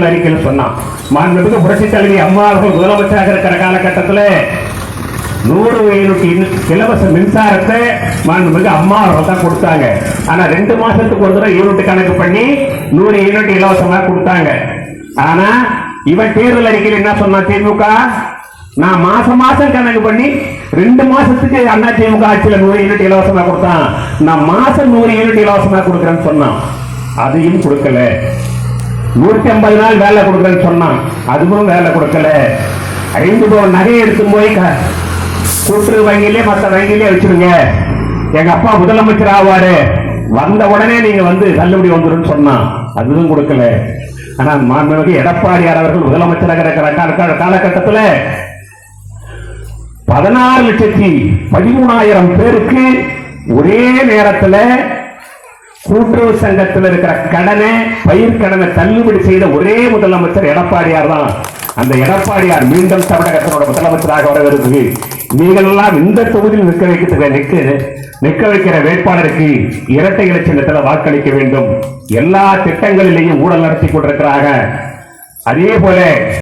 அறிக்கையில் சொன்னான். மாண்புமிகு புரட்சித் தலைவி அம்மா அவர்கள் முதலமைச்சராக இருக்கிற காலகட்டத்தில் 100 யூனிட் இலவச மின்சாரத்தை மாண்புமிகு அம்மா அவர்கள் தான் கொடுத்தாங்க. ஆனா 2 மாசத்துக்கு ஒரு தடவை யூனிட் கணக்கு பண்ணி 100 யூனிட் இலவசமா கொடுத்தாங்க. ஆனா இவன் தேர்தல் அறிக்கையில் என்ன சொன்னா, திமுக நான் மாசம் மாசம் கணக்கு பண்ணி 2 மாசத்துக்கு அண்ணா திமுக ஆட்சியில் 100 யூனிட் இலவசமா கொடுத்தான், நான் மாசம் 100 யூனிட் இலவசமா கொடுக்குறேன்னு சொன்னான். அதையும் கொடுக்கல. 150 நாள் வேலை கொடுக்குறேன்னு சொன்னான், அதுவும் வேலை கொடுக்கல. 5 பவுன் நகையை எடுத்து போய் கூட்டுறவு வங்கியிலே மற்ற வங்கியிலே வச்சிருங்க, எங்க அப்பா முதலமைச்சர் ஆவாரு, வந்த உடனே நீங்க வந்து தள்ளுபடி வந்துடும் சொன்னான், அதுவும் கொடுக்கல. ஆனா மாண்புமிகு எடப்பாடியார் அவர்கள் முதலமைச்சராக இருக்கிற காலகட்டத்தில் 16,13,000 பேருக்கு ஒரே நேரத்தில் கூட்டுறவு சங்கத்தில் இருக்கிற கடனை, பயிர் கடனை தள்ளுபடி செய்த ஒரே முதலமைச்சர் எடப்பாடியார் தான். அந்த எடப்பாடியார் மீண்டும் தமிழகத்தினோட முதலமைச்சராக வரவிருக்கு. நீங்கள் எல்லாம் இந்த தொகுதியில் நிற்க வைக்கிற வேட்பாளருக்கு இரட்டை இலை சின்னத்தில் வாக்களிக்க வேண்டும். எல்லா திட்டங்களிலேயும் ஊழல் நடத்தி கொண்டிருக்கிறாங்க. அதே போல